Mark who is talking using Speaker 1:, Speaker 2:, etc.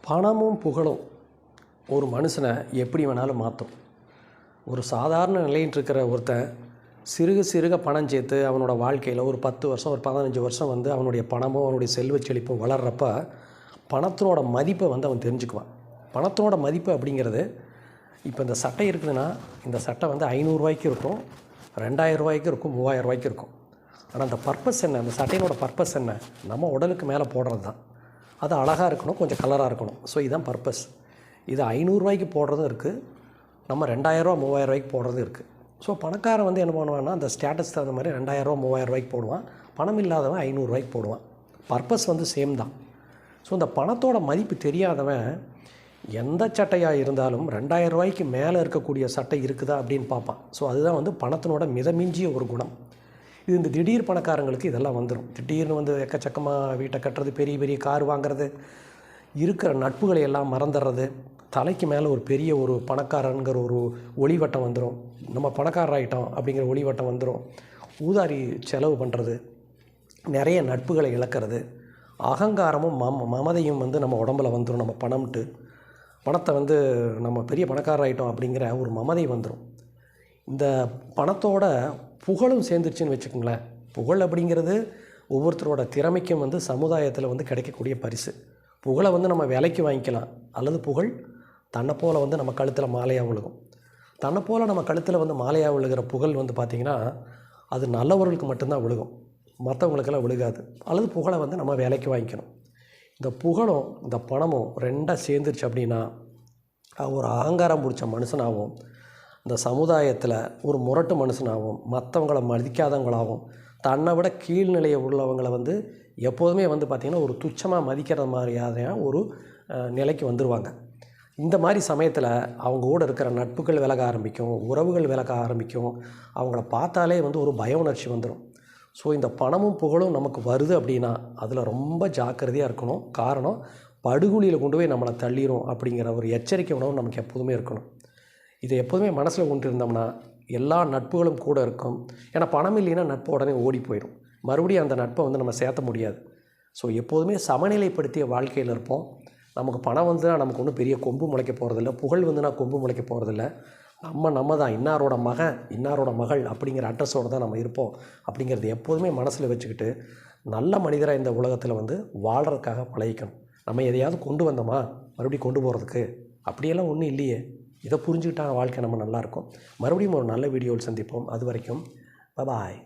Speaker 1: பணமும் புகழும் ஒரு மனுஷனை எப்படி வேணாலும் மாற்றும். ஒரு சாதாரண நிலையில் இருக்கிற ஒருத்தன் சிறுக சிறுக பணம் சேர்த்து அவனோட வாழ்க்கையில் ஒரு 10 வருஷம் ஒரு 15 வருஷம் அவனுடைய பணமும் அவனுடைய செல்வ செழிப்பும் வளர்கிறப்ப பணத்தினோட மதிப்பை அவன் தெரிஞ்சுக்குவான். பணத்தினோட மதிப்பு அப்படிங்கிறது, இப்போ இந்த சட்டை இருக்குதுன்னா இந்த சட்டை 500 இருக்கும், 2000 இருக்கும், 3000 இருக்கும். ஆனால் அந்த பர்பஸ் என்ன, அந்த சட்டையினோட பர்பஸ் என்ன? நம்ம உடலுக்கு மேலே போடுறது தான். அது அழகாக இருக்கணும், கொஞ்சம் கலராக இருக்கணும். ஸோ இதுதான் பர்பஸ். இது 500 போடுறதும் இருக்குது, நம்ம 2000 3000 போடுறதும் இருக்குது. ஸோ பணக்காரன் என்ன பண்ணுவான்னா, அந்த ஸ்டேட்டஸ் தகுந்த மாதிரி 2000 3000 போடுவான். பணம் இல்லாதவன் 500 போடுவான். பர்பஸ் சேம் தான். ஸோ இந்த பணத்தோட மதிப்பு தெரியாதவன் எந்த சட்டையாக இருந்தாலும் 2000 மேலே இருக்கக்கூடிய சட்டை இருக்குதா அப்படின்னு பார்ப்பான். ஸோ அதுதான் பணத்தினோட மிதமிஞ்சிய ஒரு குணம். இது இந்த திடீர் பணக்காரங்களுக்கு இதெல்லாம் வந்துடும். திடீர்னு எக்கச்சக்கமாக வீட்டை கட்டுறது, பெரிய பெரிய கார் வாங்கிறது, இருக்கிற நட்புகளை எல்லாம் மறந்துடுறது, தலைக்கு மேலே ஒரு பெரிய ஒரு பணக்காரங்கிற ஒரு ஒளிவட்டம் வந்துடும். நம்ம பணக்காரர் ஆகிட்டோம் அப்படிங்கிற ஒளிவட்டம் வந்துடும். ஊதாரி செலவு பண்ணுறது, நிறைய நட்புகளை இழக்கிறது, அகங்காரமும் மமதையும் நம்ம உடம்பில் வந்துடும். நம்ம பணத்தை நம்ம பெரிய பணக்காரர் ஆகிட்டோம் அப்படிங்கிற ஒரு மமதை வந்துடும். இந்த பணத்தோட புகழும் சேர்ந்துருச்சுன்னு வச்சுக்கோங்களேன். புகழ் அப்படிங்கிறது ஒவ்வொருத்தரோட திறமைக்கும் சமுதாயத்தில் கிடைக்கக்கூடிய பரிசு. புகழை நம்ம விலைக்கு வாங்கிக்கலாம், அல்லது புகழ் தன்னை போல் நம்ம கழுத்தில் மாலையாக விழுகும். தன்னை போல் நம்ம கழுத்தில் மாலையாக விழுகிற புகழ் பார்த்திங்கன்னா அது நல்லவர்களுக்கு மட்டும்தான் விழுகும், மற்றவங்களுக்கெல்லாம் விழுகாது. அல்லது புகழை நம்ம விலைக்கு வாங்கிக்கணும். இந்த புகழும் இந்த பணமும் ரெண்டாக சேர்ந்துருச்சு அப்படின்னா ஒரு அகங்காரம் பிடிச்ச மனுஷனாகவும், இந்த சமுதாயத்தில் ஒரு முரட்டு மனுஷனாகவும், மற்றவங்களை மதிக்காதவங்களாகவும், தன்னை விட கீழ்நிலையை உள்ளவங்களை எப்போதுமே பார்த்திங்கன்னா ஒரு துச்சமாக மதிக்கிற மாதிரியான ஒரு நிலைக்கு வந்துடுவாங்க. இந்த மாதிரி சமயத்தில் அவங்க கூட இருக்கிற நட்புகள் விலக ஆரம்பிக்கும், உறவுகள் விலக ஆரம்பிக்கும். அவங்கள பார்த்தாலே ஒரு பய உணர்ச்சி வந்துடும். ஸோ இந்த பணமும் புகழும் நமக்கு வருது அப்படின்னா அதில் ரொம்ப ஜாக்கிரதையாக இருக்கணும். காரணம், படுகொலியில் கொண்டு போய் நம்மளை தள்ளிடும் அப்படிங்கிற ஒரு எச்சரிக்கை உணவு நமக்கு எப்போதுமே இருக்கணும். இதை எப்போதுமே மனசில் கொண்டு இருந்தோம்னா எல்லா நட்புகளும் கூட இருக்கும். ஏன்னா பணம் இல்லைன்னா நட்பு உடனே ஓடி போயிடும். மறுபடியும் அந்த நட்பை நம்ம சேர்த்த முடியாது. ஸோ எப்போதுமே சமநிலைப்படுத்திய வாழ்க்கையில் இருப்போம். நமக்கு பணம் நமக்கு ஒன்றும் பெரிய கொம்பு முளைக்க போகிறதில்ல, புகழ் கொம்பு முளைக்க போகிறதில்ல. நம்ம தான் இன்னாரோட மகன் இன்னாரோட மகள் அப்படிங்கிற அட்ரஸோடு தான் நம்ம இருப்போம். அப்படிங்கிறது எப்போதுமே மனசில் வச்சுக்கிட்டு நல்ல மனிதராக இந்த உலகத்தில் வாழ்கிறதுக்காக பழகிக்கணும். நம்ம எதையாவது கொண்டு வந்தோமா மறுபடியும் கொண்டு போகிறதுக்கு? அப்படியெல்லாம் ஒன்றும் இல்லையே. இதை புரிஞ்சுக்கிட்டால் வாழ்க்கை நம்ம நல்லாயிருக்கும். மறுபடியும் ஒரு நல்ல வீடியோவில் சந்திப்போம். அது வரைக்கும் பாய்.